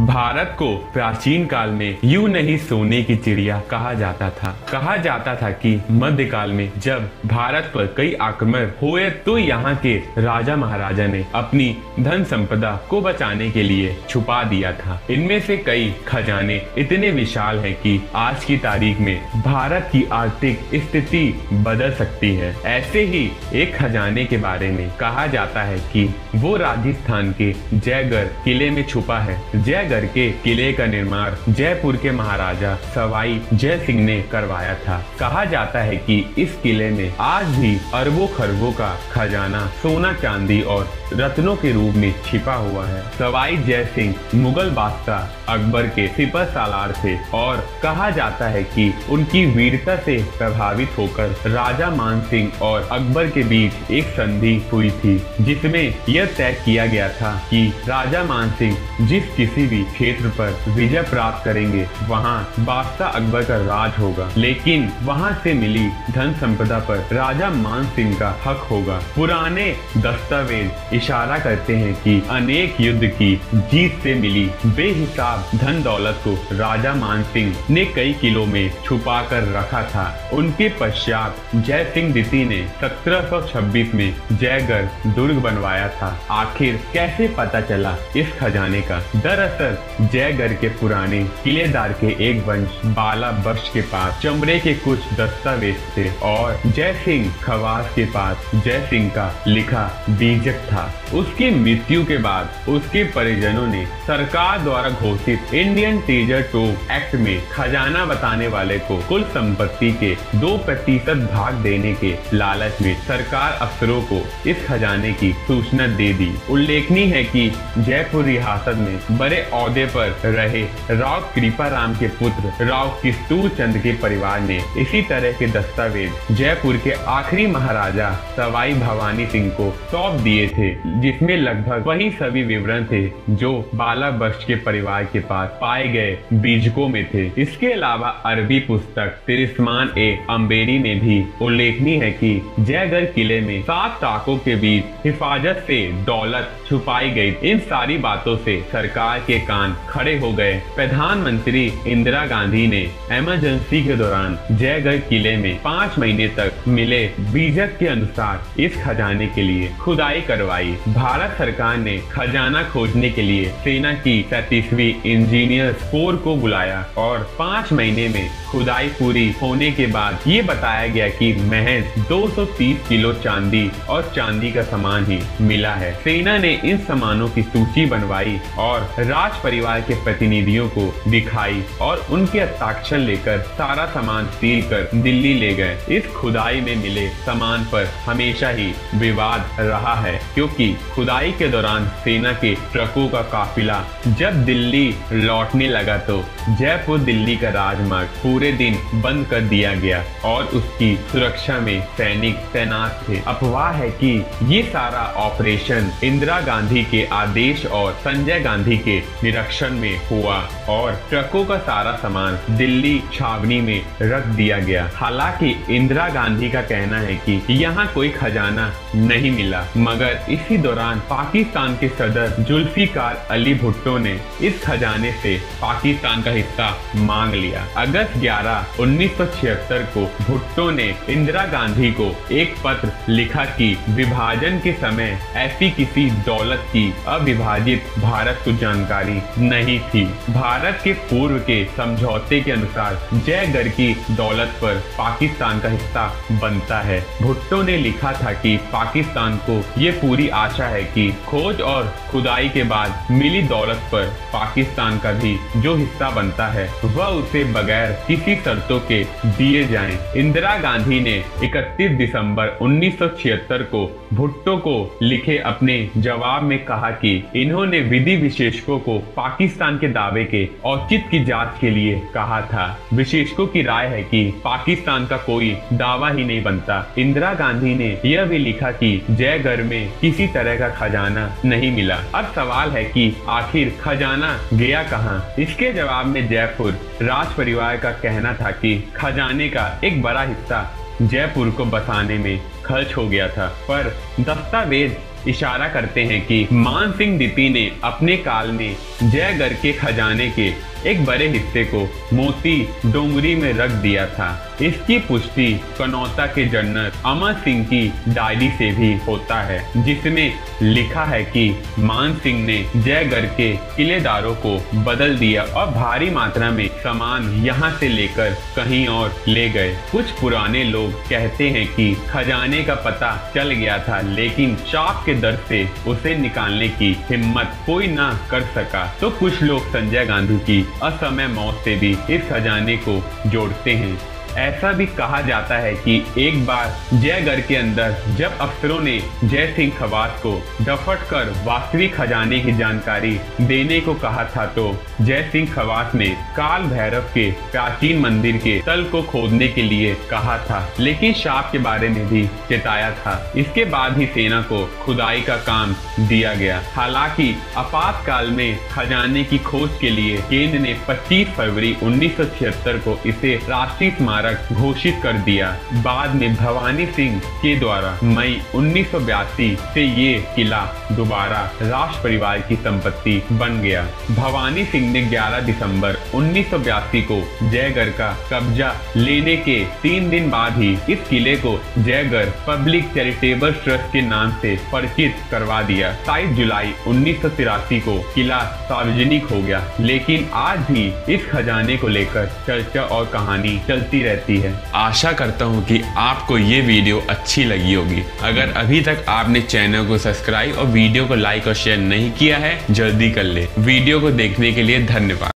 भारत को प्राचीन काल में यूं नहीं सोने की चिड़िया कहा जाता था। कहा जाता था कि मध्यकाल में जब भारत पर कई आक्रमण हुए तो यहाँ के राजा महाराजा ने अपनी धन संपदा को बचाने के लिए छुपा दिया था। इनमें से कई खजाने इतने विशाल हैं कि आज की तारीख में भारत की आर्थिक स्थिति बदल सकती है। ऐसे ही एक खजाने के बारे में कहा जाता है कि वो राजस्थान के जयगढ़ किले में छुपा है। जयगढ़ के किले का निर्माण जयपुर के महाराजा सवाई जय सिंह ने करवाया था। कहा जाता है कि इस किले में आज भी अरबों खरबों का खजाना सोना चांदी और रत्नों के रूप में छिपा हुआ है। सवाई जय सिंह मुगल बादशाह अकबर के सिपह सालार थे और कहा जाता है कि उनकी वीरता से प्रभावित होकर राजा मान सिंह और अकबर के बीच एक संधि हुई थी, जिसमें यह तय किया गया था कि राजा मान सिंह जिस किसी भी क्षेत्र पर विजय प्राप्त करेंगे वहां बादशाह अकबर का राज होगा, लेकिन वहां से मिली धन संपदा पर राजा मान सिंह का हक होगा। पुराने दस्तावेज इशारा करते हैं कि अनेक युद्ध की जीत से मिली बेहिसाब धन दौलत को राजा मान सिंह ने कई किलों में छुपा कर रखा था। उनके पश्चात जय सिंह द्वितीय ने 1726 में जयगढ़ दुर्ग बनवाया था। आखिर कैसे पता चला इस खजाने का? दरअसल जयगढ़ के पुराने किलेदार के एक वंश बाला बख्श के पास चमड़े के कुछ दस्तावेज थे और जय सिंह खवास के पास जय सिंह का लिखा बीजक था। उसकी मृत्यु के बाद उसके परिजनों ने सरकार द्वारा घोषित इंडियन ट्रेजर ट्रोव एक्ट में खजाना बताने वाले को कुल संपत्ति के 2% भाग देने के लालच में सरकार अफसरों को इस खजाने की सूचना दे दी। उल्लेखनीय है कि जयपुर रियासत में बड़े ओहदे पर रहे राव कृपाराम के पुत्र राव किस्तूर चंद के परिवार ने इसी तरह के दस्तावेज जयपुर के आखिरी महाराजा सवाई भवानी सिंह को सौंप दिए थे, जिसमें लगभग वही सभी विवरण थे जो बाला बख्श के परिवार के पास पाए गए बीजकों में थे। इसके अलावा अरबी पुस्तक तिरिस्मान ए अम्बेरी में भी उल्लेखनीय है कि जयगढ़ किले में 7 टाकों के बीच हिफाजत से दौलत छुपाई गई। इन सारी बातों से सरकार के कान खड़े हो गए। प्रधानमंत्री इंदिरा गांधी ने इमरजेंसी के दौरान जयगढ़ किले में 5 महीने तक मिले बीजक के अनुसार इस खजाने के लिए खुदाई करवाई। भारत सरकार ने खजाना खोजने के लिए सेना की 37वीं इंजीनियर्स कोर को बुलाया और 5 महीने में खुदाई पूरी होने के बाद ये बताया गया कि महज 230 किलो चांदी और चांदी का सामान ही मिला है। सेना ने इन सामानों की सूची बनवाई और राज परिवार के प्रतिनिधियों को दिखाई और उनके हस्ताक्षर लेकर सारा सामान सील कर दिल्ली ले गए। इस खुदाई में मिले सामान पर हमेशा ही विवाद रहा है, क्योंकि खुदाई के दौरान सेना के ट्रकों का काफिला जब दिल्ली लौटने लगा तो जयपुर दिल्ली का राजमार्ग पूरे दिन बंद कर दिया गया और उसकी सुरक्षा में सैनिक तैनात थे। अफवाह है कि ये सारा ऑपरेशन इंदिरा गांधी के आदेश और संजय गांधी के निरीक्षण में हुआ और ट्रकों का सारा सामान दिल्ली छावनी में रख दिया गया। हालांकि इंदिरा गांधी का कहना है कि यहाँ कोई खजाना नहीं मिला, मगर इसी दौरान पाकिस्तान के सदर जुल्फिकार अली भुट्टो ने इस खजाने से पाकिस्तान का हिस्सा मांग लिया। अगस्त 11, 1976 को भुट्टो ने इंदिरा गांधी को एक पत्र लिखा कि विभाजन के समय ऐसी किसी दौलत की अविभाजित भारत को जानकारी नहीं थी। भारत के पूर्व के समझौते के अनुसार जयगढ़ की दौलत पर पाकिस्तान का हिस्सा बनता है। भुट्टो ने लिखा था कि पाकिस्तान को ये पूरी आशा है कि खोज और खुदाई के बाद मिली दौलत पर पाकिस्तान का भी जो हिस्सा बनता है वह उसे बगैर किसी शर्तों के दिए जाएं। इंदिरा गांधी ने 31 दिसंबर 1976 को भुट्टो को लिखे अपने जवाब में कहा कि इन्होंने विधि विशेषज्ञों को पाकिस्तान के दावे के औचित्य की जांच के लिए कहा था। विशेषज्ञों की राय है कि पाकिस्तान का कोई दावा ही नहीं बनता। इंदिरा गांधी ने यह भी लिखा कि जयगढ़ में किसी तरह का खजाना नहीं मिला। अब सवाल है कि आखिर खजाना गया कहां? इसके जवाब में जयपुर राज परिवार का कहना था कि खजाने का एक बड़ा हिस्सा जयपुर को बसाने में खर्च हो गया था, पर दस्तावेज इशारा करते हैं कि मान सिंह दीती ने अपने काल में जयगढ़ के खजाने के एक बड़े हिस्से को मोती डोंगरी में रख दिया था। इसकी पुष्टि कनौता के जनरल अमर सिंह की डायरी से भी होता है, जिसमें लिखा है कि मान सिंह ने जयगढ़ के किलेदारों को बदल दिया और भारी मात्रा में सामान यहाँ से लेकर कहीं और ले गए। कुछ पुराने लोग कहते हैं कि खजाने का पता चल गया था, लेकिन शाप के दर से उसे निकालने की हिम्मत कोई ना कर सका। तो कुछ लोग संजय गांधी की असमय मौत से भी इस खजाने को जोड़ते हैं। ऐसा भी कहा जाता है कि एक बार जयगढ़ के अंदर जब अफसरों ने जय सिंह खवास को डफट कर वास्तविक खजाने की जानकारी देने को कहा था, तो जय सिंह खवास ने काल भैरव के प्राचीन मंदिर के तल को खोदने के लिए कहा था, लेकिन शाप के बारे में भी चेताया था। इसके बाद ही सेना को खुदाई का काम दिया गया। हालांकि आपातकाल में खजाने की खोज के लिए केंद्र ने 25 फरवरी 1976 को इसे राष्ट्रीय स्मारक घोषित कर दिया। बाद में भवानी सिंह के द्वारा मई 1982 से ये किला दोबारा राष्ट्र परिवार की संपत्ति बन गया। भवानी सिंह ने 11 दिसंबर 1982 को जयगढ़ का कब्जा लेने के 3 दिन बाद ही इस किले को जयगढ़ पब्लिक चैरिटेबल ट्रस्ट के नाम से परिचित करवा दिया। 27 जुलाई 1983 को किला सार्वजनिक हो गया, लेकिन आज भी इस खजाने को लेकर चर्चा और कहानी चलती रहती है। आशा करता हूँ कि आपको ये वीडियो अच्छी लगी होगी। अगर अभी तक आपने चैनल को सब्सक्राइब और वीडियो को लाइक और शेयर नहीं किया है, जल्दी कर ले। वीडियो को देखने के लिए धन्यवाद।